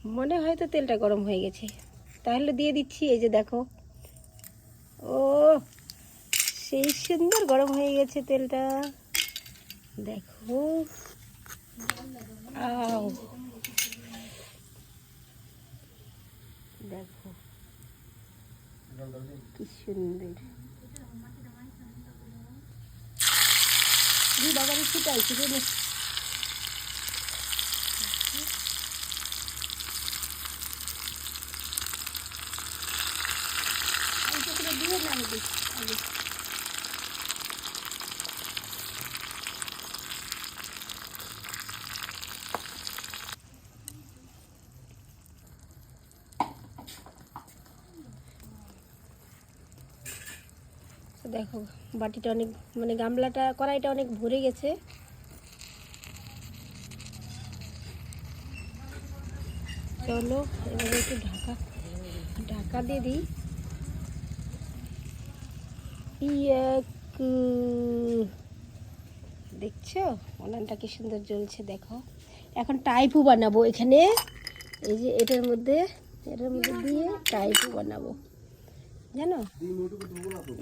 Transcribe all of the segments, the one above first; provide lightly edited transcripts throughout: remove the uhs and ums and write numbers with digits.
মনে হয় তো তেলটা গরম হয়ে গেছে, তাহলে দিয়ে দিচ্ছি। এই যে দেখো, ও সেই সুন্দর গরম হয়ে গেছে তেলটা, দেখো। আও, দেখো কি সুন্দর। বাবারে ছিটাইছি রে। দিয়ে না আগে দেখো, বাটিটা অনেক, মানে গামলাটা, কড়াইটা অনেক ভরে গেছে। চলো এবারে একটু ঢাকা দিয়ে দিই। দেখছো উনানটা কি সুন্দর জ্বলছে, দেখো। এখন টাইপু বানাবো এখানে, এই যে এটার মধ্যে দিয়ে টাইপু বানাবো, জানো।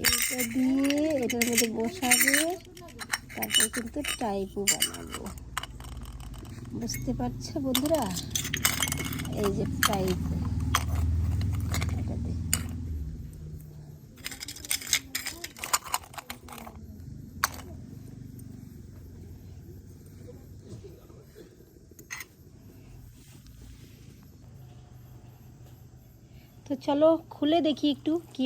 এটা দিয়ে এটার মধ্যে বসাবো, তারপর কিন্তু টাইপু বানাবো, বুঝতে পারছো বন্ধুরা? এই যে টাইপু, এটাতে তো চলো খুলে দেখি একটু কি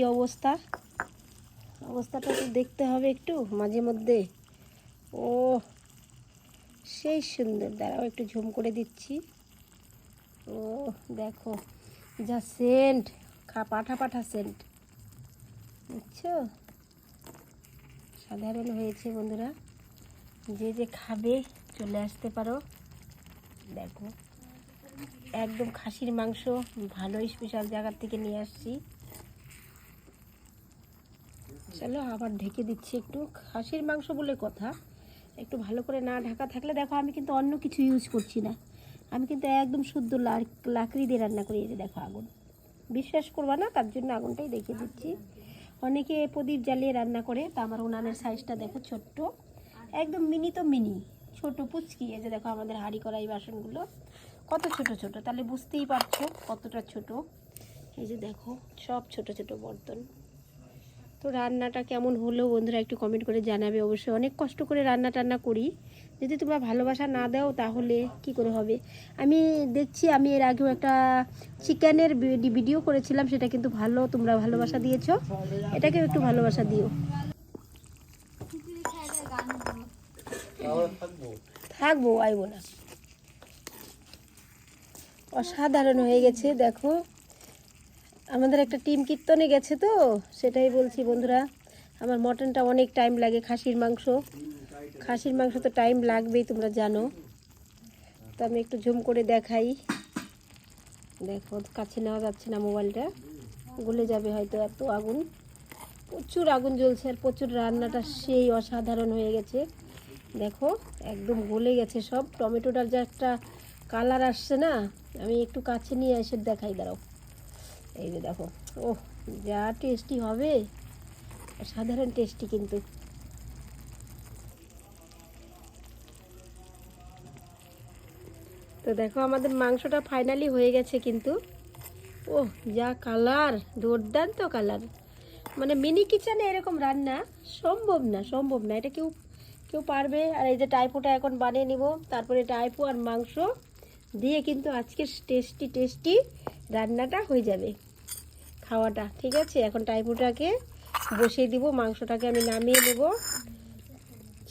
অবস্থাটা তো দেখতে হবে একটু মাঝে মধ্যে। ও সেই সুন্দর, দাঁড়াও একটু ঝুম করে দিচ্ছি। ও দেখো, যা সেন্ট, পাঠা সেন্ট, বুঝছো? সাধারণ হয়েছে বন্ধুরা, যে খাবে চলে আসতে পারো। দেখো একদম খাসির মাংস, ভালো স্পেশাল জায়গার থেকে নিয়ে আসছি। চলো আবার ঢেকে দিচ্ছি একটু। খাসির মাংস বলে কথা, একটু ভালো করে না ঢাকা থাকলে, দেখো আমি কিন্তু অন্য কিছু ইউজ করছি না, আমি কিন্তু একদম শুদ্ধ লাকড়ি দিয়ে রান্না করি। এই যে দেখো আগুন, বিশ্বাস করবা না, তার জন্য আগুনটাই দেখিয়ে দিচ্ছি। অনেকে প্রদীপ জ্বালিয়ে রান্না করে, তা আমার উনানের সাইজটা দেখো ছোট্ট, একদম মিনি তো মিনি, ছোট পুচকি। এই যে দেখো আমাদের হাঁড়ি কড়াই বাসনগুলো কত ছোট ছোট, তাহলে বুঝতেই পারছো কতটা ছোট। এই যে দেখো সব ছোট ছোট বর্তন। তো রান্নাটা কেমন হলো বন্ধুরা একটু কমেন্ট করে জানাবে অবশ্যই। অনেক কষ্ট করে রান্না টান্না করি, যদি তোমরা ভালোবাসা না দাও তাহলে কি করে হবে। আমি দেখছি, আমি এর আগেও একটা চিকেনের ভিডিও করেছিলাম, সেটা কিন্তু ভালো, তোমরা ভালোবাসা দিয়েছো, এটাকেও একটু ভালোবাসা দিও। থাকবো, আইবো না। অসাধারণ হয়ে গেছে দেখো, আমাদের একটা টিম কীর্তনে গেছে তো, সেটাই বলছি বন্ধুরা। আমার মটনটা অনেক টাইম লাগে, খাসির মাংস তো টাইম লাগবেই, তোমরা জানো। তো আমি একটু ঝুম করে দেখাই। দেখো কাছে নেওয়া যাচ্ছে না, মোবাইলটা গলে যাবে হয়তো, এত আগুন, প্রচুর আগুন জ্বলছে, আর প্রচুর, রান্নাটা সেই অসাধারণ হয়ে গেছে। দেখো একদম গলে গেছে সব, টমেটোটার যে একটা কালার আসছে না, আমি একটু কাছে নিয়ে এসে দেখাই, দাঁড়াও। এই যে দেখো, ওহ যা টেস্টি হবে, সাধারণ টেস্টি কিন্তু। তো দেখো আমাদের মাংসটা ফাইনালি হয়ে গেছে কিন্তু, ওহ যা কালার, দুর্দান্ত কালার। মানে মিনি কিচেনে এরকম রান্না সম্ভব না, এটা কেউ কেউ পারবে। আর এই যে টাইপোটা এখন বানিয়ে নিব, তারপরে টাইপো আর মাংস দিয়ে কিন্তু আজকে টেস্টি রান্নাটা হয়ে যাবে, খাওয়াটা। ঠিক আছে, এখন টাইপোটাকে বসিয়ে দিব, মাংসটাকে আমি নামিয়ে নেব।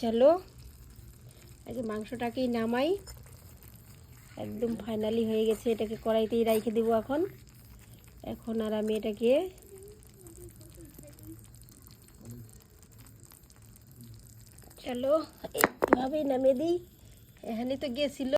চলো আগে মাংসটাকেই নামাই, একদম ফাইনালি হয়ে গেছে, এটাকে কড়াইতেই রেখে দেবো এখন আর আমি এটাকে চলো এইভাবেই নামিয়ে দিই। এখানে তো গেছিল